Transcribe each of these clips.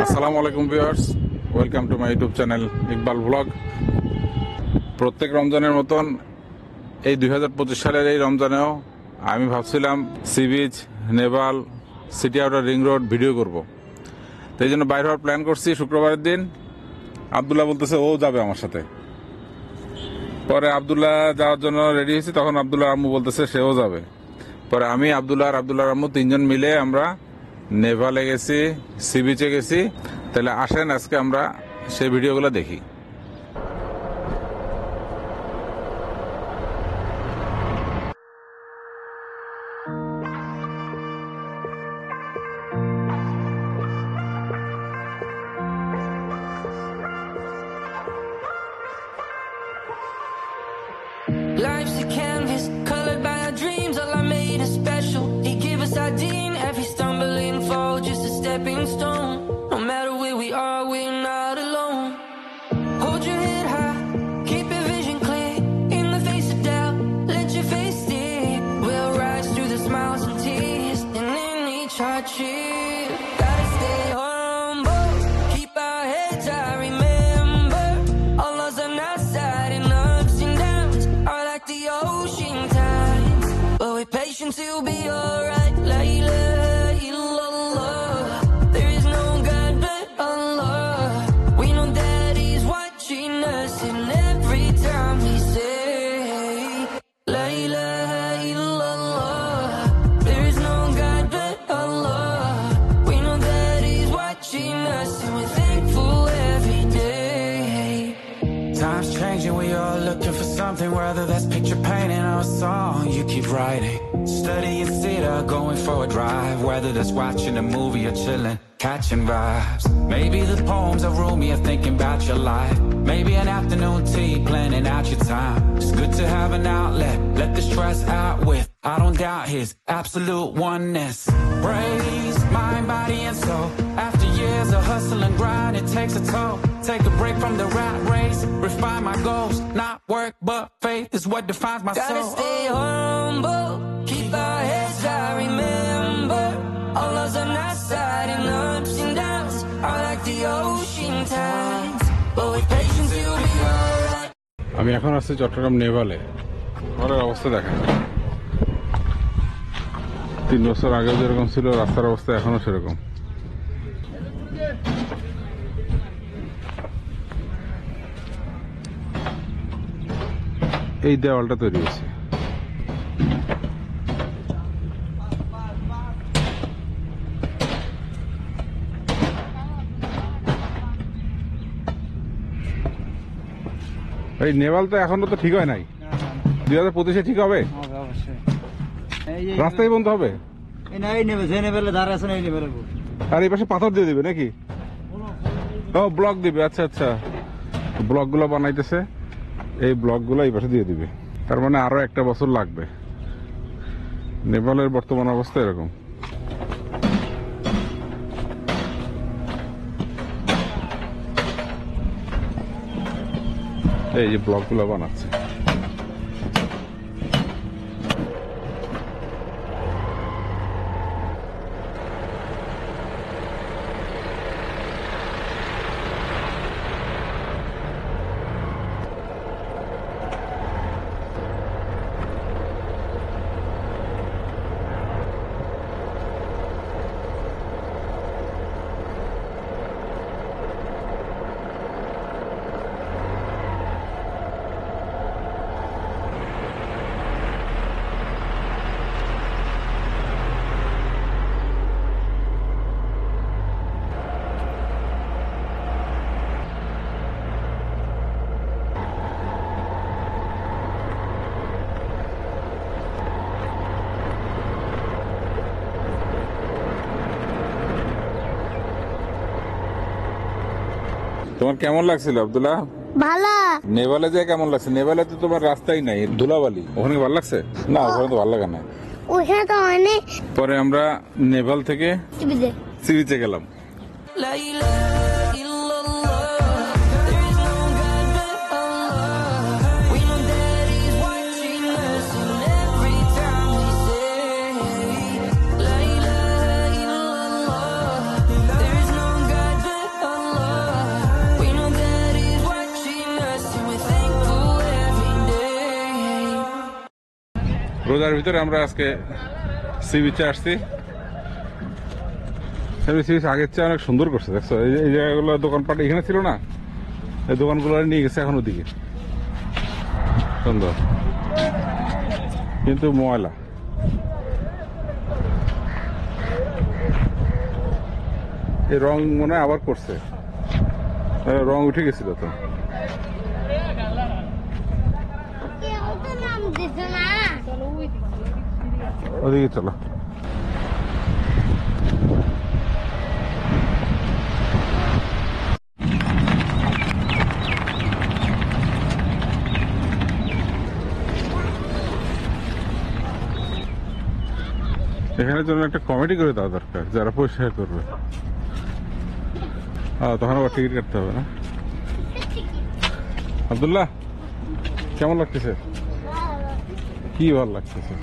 আসসালামু আলাইকুম viewers, welcome to my YouTube channel Iqbal blog. প্রত্যেক রমজানের মতন এই 2025 সালের এই রমজানেও আমি ভাবছিলাম sea beach, Naval, city outer ring road video করব। তো এই জন্য বাইরে হওয়ার প্ল্যান করছি শুক্রবারের দিন। আবদুল্লাহ বলতেছে ও যাবে আমার সাথে। পরে আবদুল্লাহ যাওয়ার জন্য রেডি হয়েছি, তখন আবদুল্লাহ আম্মু বলতেছে সেও যাবে। পরে আমি, আবদুল্লাহ আর আবদুল্লাহ আম্মু তিনজন মিলে আমরা নেভালে গেছি, সি বিচে গেছি। তাহলে আসেন আজকে আমরা সেই ভিডিওগুলো দেখি। Life's a canvas, colored by our dreams. All I made is special. He gave us our dean. Every stumbling fall, just a stepping stone. No matter where we are, we're not alone. Hold your head high, keep your vision clear. In the face of doubt, let your face steer. We'll rise through the smiles and tears, and in each hardship, gotta stay humble, keep our heads high. Remember, all loves on our side, and ups and downs are like the ocean tides, but with patience you'll be alright. La ilaha illallah, there is no God but Allah. We know that He's watching us, and every time we say La ilaha illallah, there is no God but Allah. We know that He's watching us, and we're thankful every day. Time's changing, we all looking for something, whether that's picture painting or a song you keep writing. Studying theater, going for a drive, whether that's watching a movie or chilling, catching vibes. Maybe the poems are roomy or thinking about your life. Maybe an afternoon tea, planning out your time. It's good to have an outlet, let the stress out with. I don't doubt His absolute oneness. Praise mind, body and soul. After years of hustle and grind, it takes a toll. Take a break from the rat race, refine my goals. Not work, but faith is what defines my soul. Gotta stay humble, keep our heads high. Remember, all loves on our side, and ups and downs are like the ocean tides, but with patience you'll be alright. আমি এখন আসছি চট্টগ্রাম নেভালে। ঘরের অবস্থা দেখেন, 3 বছর আগে যেরকম ছিল রাস্তার অবস্থা এখনো সেরকম। এই দেওয়ালটা তৈরি হয়েছে। এই নেভাল তো এখনো তো ঠিক হয় নাই, 2025-এ ঠিক হবে। রাস্তায় বন্ধ হবে, আর এই পাশে পাথর দিয়ে দিবে নাকি? ও ব্লক দিবে, আচ্ছা আচ্ছা, ব্লক গুলো বানাইতেছে, এই ব্লক গুলো এই পাশে দিয়ে দিবে। তার মানে আরো 1 বছর লাগবে। নেপালের বর্তমান অবস্থা এরকম। এই যে ব্লক গুলো বানাচ্ছে। তোমার কেমন লাগছিল আব্দুল্লাহ? ভালো। নেভালে যে কেমন লাগছে? নেভালে তো তোমার রাস্তাই নাই, ধুলাবালি। ওখানে ভালো লাগছে না? ওখানে তো ভালো লাগে না, ওখানে তো অনেক। পরে আমরা নেভাল থেকে সি বিচে গেলাম। La ilaha illallah, there is no God but Allah. We know that He's watching us, and every time we say La ilaha illallah, there is no God but রোজার ভিতরে আমরা আজকে সি বিচে আসছি। সি বিচ আগের চেয়ে অনেক সুন্দর করছে, দেখছো? এই জায়গাগুলো দোকানপাট এখানে ছিল না, এই দোকানগুলো নিয়ে গেছে এখন ওদিকে। সুন্দর কিন্তু ময়লা। এই রং মনে হয় আবার করছে, রং উঠে গেছিল তো। ওদিকে চলো। এখানের জন্য একটা কমিটি করে দেওয়া দরকার, যারা পরিষ্কার করবে। তখন আবার টিকিট কাটতে হবে না? আব্দুল্লাহ, কেমন লাগতেছে? কি ভালো লাগতেছে?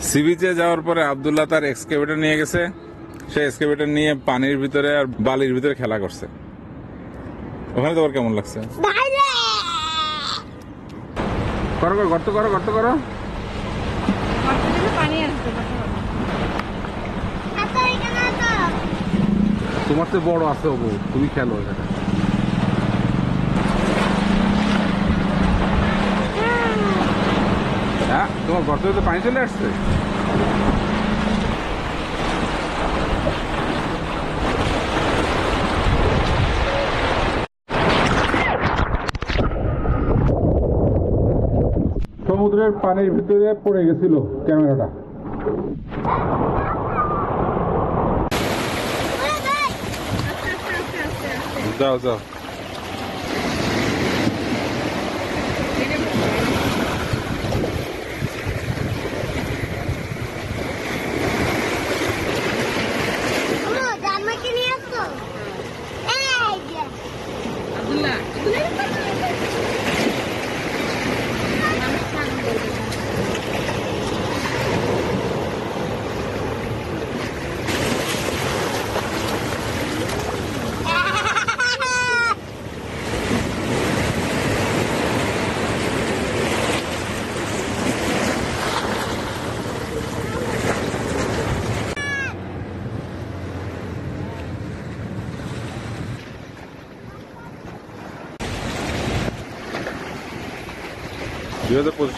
সি বিচে যাওয়ার পরে আব্দুল্লাহ তার এক্সকেভেটর নিয়ে গেছে। সে এক্সকেভেটর নিয়ে পানির ভিতরে আর বালির ভিতরে খেলা করছে। ওখানে তোমার কেমন লাগছে? করো করো, গর্ত করো, গর্ত করো। তোমার তো বড় আছে, তুমি খেলো এখানে। হ্যাঁ, তোমার গর্ত তো পানি চলে আসছে। সমুদ্রের পানির ভিতরে পড়ে গেছিল ক্যামেরাটা। যাও যাও।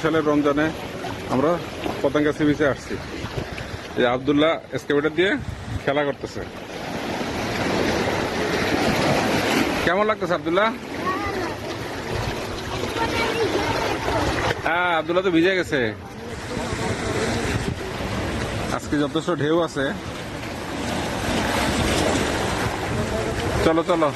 সালের রমজানে আমরা পতেঙ্গা সি বিচে আসছি। এই আব্দুল্লাহ এক্সকেভেটর দিয়ে খেলা করতেছে। কেমন লাগতেছে আব্দুল্লাহ? হ্যাঁ, আব্দুল্লাহ তো ভিজে গেছে। আজকে যথেষ্ট ঢেউ আছে। চলো চলো।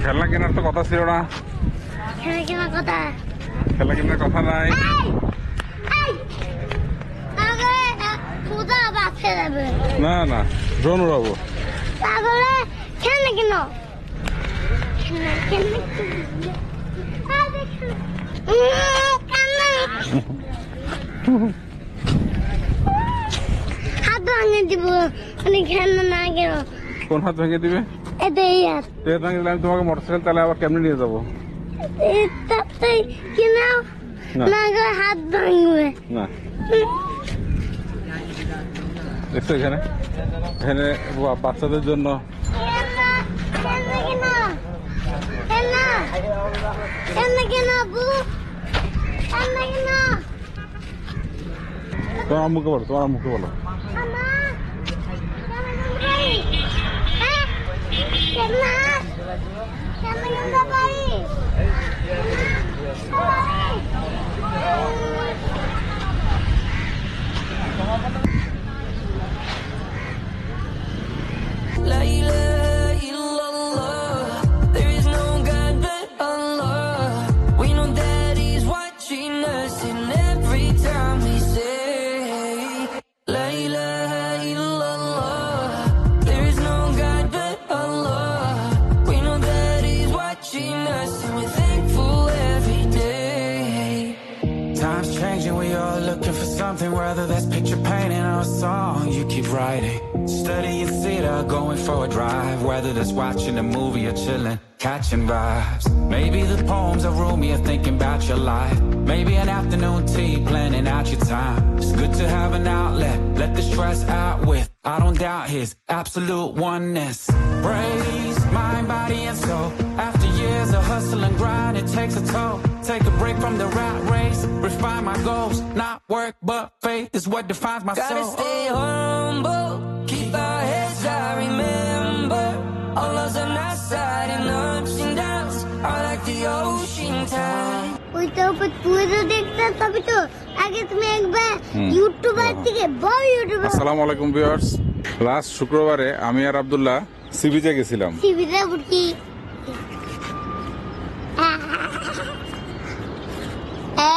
খেলনা কেনার তো কথা ছিল না। খেলনা কেনার কথা নাই। না না, ড্রোন উড়াবো। হাত ভাঙে দিব, খেলনা না কেন? কোন হাত ভেঙে দিবে? আমি তোমাকে মোটরসাইকেল তাহলে আবার কেমনি নিয়ে যাবো? হাত ভাঙবে না। দেখছো এখানে এখানে বাচ্চাদের জন্য তোমার আম্মুকে বলো, তোমার আম্মুকে বলো। La ilaha illallah. There is no God but Allah. We know that He's watching us, and every time we say La ilaha illallah. There is no God but Allah. We know that He's watching us, and we're thankful every day. Time's changing, we all looking for something, whether that's picture painting or a song you keep writing. Studying theater, going for a drive, whether that's watching a movie or chilling, catching vibes. Maybe the poems are roomy or thinking about your life. Maybe an afternoon tea, planning out your time. It's good to have an outlet, let the stress out with. I don't doubt his absolute oneness. Praise mind, body, and soul. After years of hustle and grind, it takes a toll. Take a break from the rat race, refine my goals. Not work, but faith is what defines my Gotta soul. stay humble, keep our heads high, remember all loves on our side, and ups and downs are like the ocean tide. ওইটা উপর তুই তো দেখতে তবে তো আগে তুমি একবার ইউটিউবার থেকে বড় ইউটিউবার আসসালামু আলাইকুম ভিউয়ার্স। লাস্ট শুক্রবারে আমি আর আব্দুল্লাহ সি বিচে গেছিলাম। টিভিতে উঠি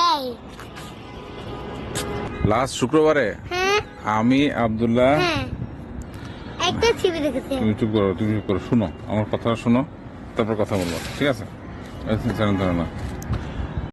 এই লাস্ট শুক্রবারে হ্যাঁ আমি আব্দুল্লাহ, হ্যাঁ একটা টিভি দেখেছি তুমি চুপ করো, তুমি চুপ করো, শুনো আমার কথা, শুনো তারপর কথা বলবো, ঠিক আছে? জানেন না